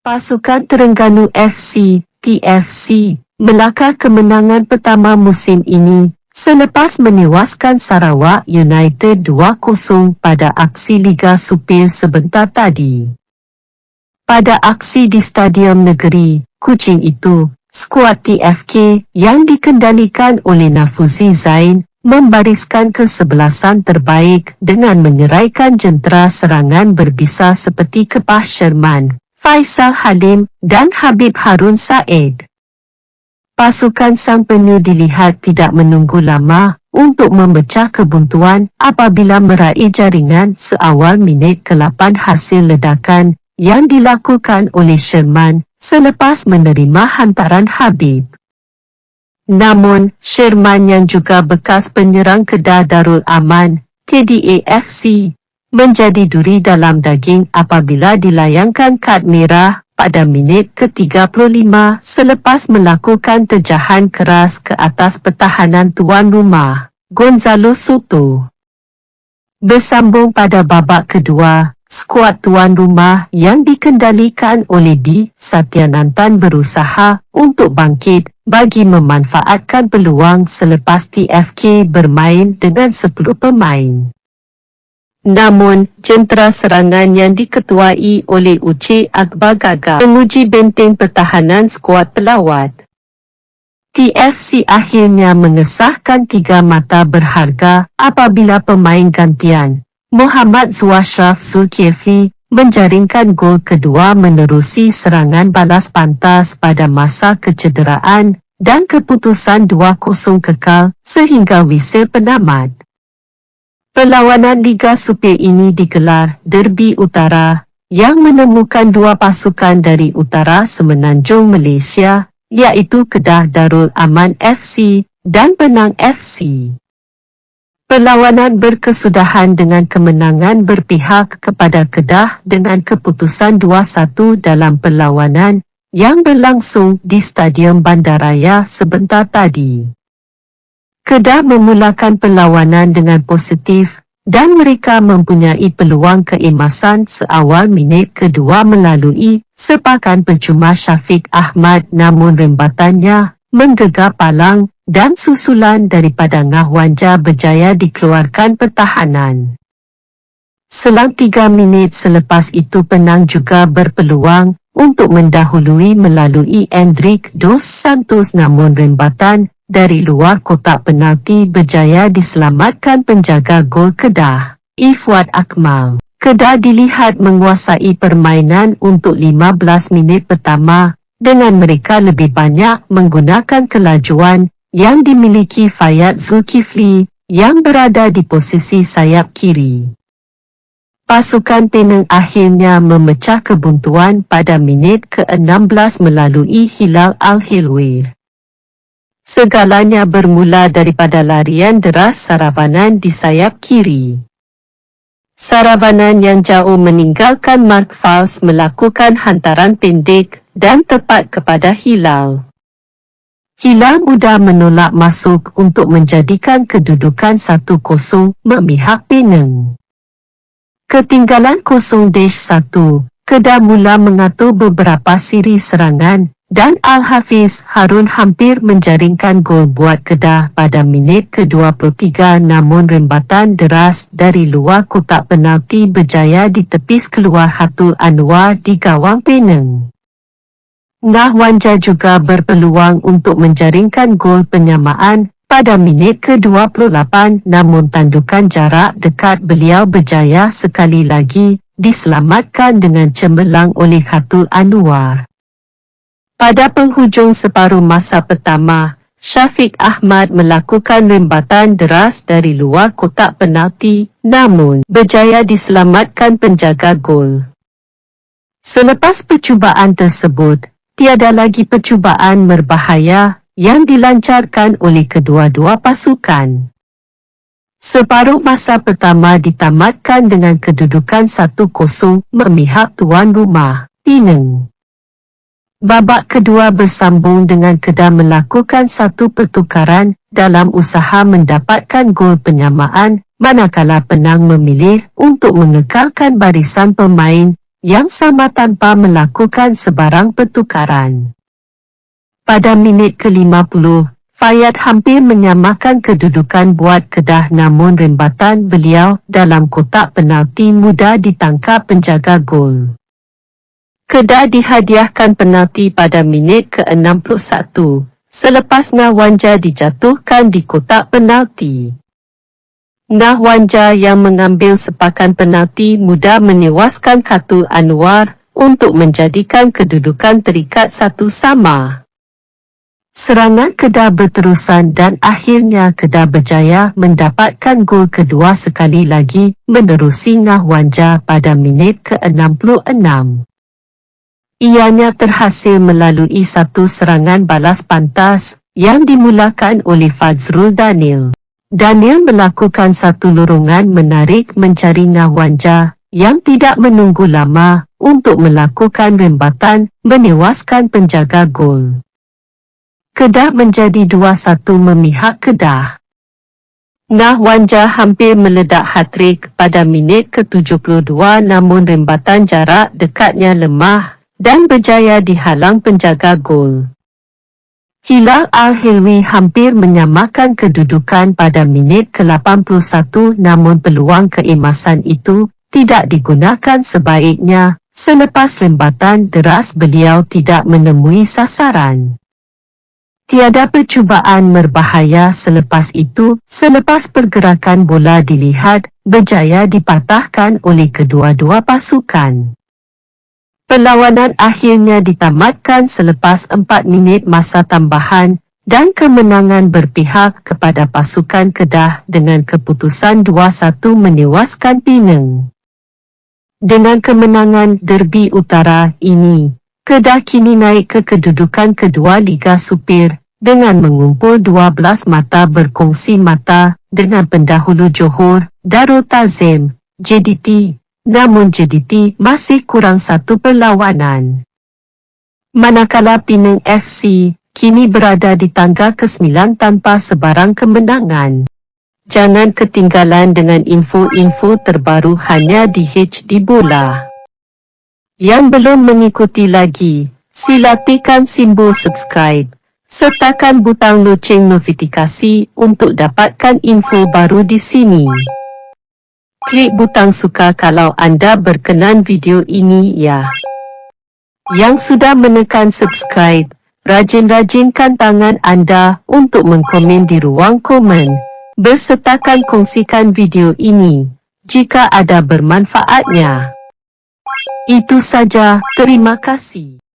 Pasukan Terengganu FC, TFC, melakar kemenangan pertama musim ini selepas menewaskan Sarawak United 2-0 pada aksi Liga Supir sebentar tadi. Pada aksi di Stadium Negeri, Kuching itu, skuad TFK yang dikendalikan oleh Nafuzi Zain membariskan kesebelasan terbaik dengan menyeraikan jentera serangan berbisa seperti Kepah Sherman, Faisal Halim dan Habib Harun Said. Pasukan Sang Penyu dilihat tidak menunggu lama untuk memecah kebuntuan apabila meraih jaringan seawal minit ke-8 hasil ledakan yang dilakukan oleh Sherman selepas menerima hantaran Habib. Namun, Sherman yang juga bekas penyerang Kedah Darul Aman, KDA-FC, menjadi duri dalam daging apabila dilayangkan kad merah pada minit ke-35 selepas melakukan terjahan keras ke atas pertahanan tuan rumah, Gonzalo Soto. Bersambung pada babak kedua, skuad tuan rumah yang dikendalikan oleh D. Satyanantan berusaha untuk bangkit bagi memanfaatkan peluang selepas TFK bermain dengan 10 pemain. Namun, jentera serangan yang diketuai oleh Uche Akbar gagal menguji benteng pertahanan skuad pelawat. TFC akhirnya mengesahkan 3 mata berharga apabila pemain gantian, Muhammad Zuashraf Zulkifli, menjaringkan gol kedua menerusi serangan balas pantas pada masa kecederaan dan keputusan 2-0 kekal sehingga whistle penamat. Perlawanan Liga Supir ini digelar Derby Utara yang menemukan 2 pasukan dari utara semenanjung Malaysia, iaitu Kedah Darul Aman FC dan Penang FC. Perlawanan berkesudahan dengan kemenangan berpihak kepada Kedah dengan keputusan 2-1 dalam perlawanan yang berlangsung di Stadium Bandaraya sebentar tadi. Kedah memulakan perlawanan dengan positif dan mereka mempunyai peluang keemasan seawal minit kedua melalui sepakan percuma Syafiq Ahmad, namun rembatannya menggegap palang dan susulan daripada Ngahwanja berjaya dikeluarkan pertahanan. Selang 3 minit selepas itu Penang juga berpeluang untuk mendahului melalui Endrick Dos Santos, namun rembatan dari luar kotak penalti berjaya diselamatkan penjaga gol Kedah, Ifwad Akmal. Kedah dilihat menguasai permainan untuk 15 minit pertama dengan mereka lebih banyak menggunakan kelajuan yang dimiliki Fayyad Zulkifli yang berada di posisi sayap kiri. Pasukan Penang akhirnya memecah kebuntuan pada minit ke-16 melalui Hilal Al-Hilwir. Segalanya bermula daripada larian deras Saravanan di sayap kiri. Saravanan yang jauh meninggalkan Mark Fals melakukan hantaran pendek dan tepat kepada Hilal. Hilal mudah menolak masuk untuk menjadikan kedudukan 1-0 memihak Penang. Ketinggalan 0-1, Kedah mula mengatur beberapa siri serangan dan Al-Hafiz Harun hampir menjaringkan gol buat Kedah pada minit ke-23, namun rembatan deras dari luar kotak penalti berjaya ditepis keluar Hatul Anwar di gawang Penang. Ngahwanja juga berpeluang untuk menjaringkan gol penyamaan pada minit ke-28, namun tandukan jarak dekat beliau berjaya sekali lagi diselamatkan dengan cemerlang oleh Hatul Anwar. Pada penghujung separuh masa pertama, Syafiq Ahmad melakukan rembatan deras dari luar kotak penalti, namun berjaya diselamatkan penjaga gol. Selepas percubaan tersebut, tiada lagi percubaan berbahaya yang dilancarkan oleh kedua-dua pasukan. Separuh masa pertama ditamatkan dengan kedudukan 1-0 memihak tuan rumah, Penang. Babak kedua bersambung dengan Kedah melakukan satu pertukaran dalam usaha mendapatkan gol penyamaan, manakala Penang memilih untuk mengekalkan barisan pemain yang sama tanpa melakukan sebarang pertukaran. Pada minit ke-50, Fayad hampir menyamakan kedudukan buat Kedah, namun rembatan beliau dalam kotak penalti mudah ditangkap penjaga gol. Kedah dihadiahkan penalti pada minit ke-61, selepas Nahwanja dijatuhkan di kotak penalti. Nahwanja yang mengambil sepakan penalti mudah menewaskan Khatul Anwar untuk menjadikan kedudukan terikat 1-1. Serangan Kedah berterusan dan akhirnya Kedah berjaya mendapatkan gol kedua sekali lagi menerusi Nahwanja pada minit ke-66. Ianya terhasil melalui satu serangan balas pantas yang dimulakan oleh Fazrul Daniel. Daniel melakukan satu lorongan menarik mencari Nahwanja yang tidak menunggu lama untuk melakukan rembatan menewaskan penjaga gol. Kedah menjadi 2-1 memihak Kedah. Nahwanja hampir meledak hat-trick pada minit ke-72, namun rembatan jarak dekatnya lemah dan berjaya dihalang penjaga gol. Hilal Al-Hilwi hampir menyamakan kedudukan pada minit ke-81, namun peluang keemasan itu tidak digunakan sebaiknya selepas rembatan deras beliau tidak menemui sasaran. Tiada percubaan berbahaya selepas itu, selepas pergerakan bola dilihat berjaya dipatahkan oleh kedua-dua pasukan. Perlawanan akhirnya ditamatkan selepas 4 minit masa tambahan dan kemenangan berpihak kepada pasukan Kedah dengan keputusan 2-1 menewaskan Penang. Dengan kemenangan Derby Utara ini, Kedah kini naik ke kedudukan kedua Liga Supir dengan mengumpul 12 mata berkongsi mata dengan pendahulu Johor Darul Ta'zim JDT, namun JDT masih kurang satu perlawanan. Manakala Penang FC kini berada di tangga ke-9 tanpa sebarang kemenangan. Jangan ketinggalan dengan info-info terbaru hanya di HD Bola. Yang belum mengikuti lagi, sila tekan simbol subscribe, sertakan butang loceng notifikasi untuk dapatkan info baru di sini. Klik butang suka kalau anda berkenan video ini ya. Yang sudah menekan subscribe, rajin-rajinkan tangan anda untuk mengkomen di ruang komen, bersertakan kongsikan video ini jika ada bermanfaatnya. Itu saja, terima kasih.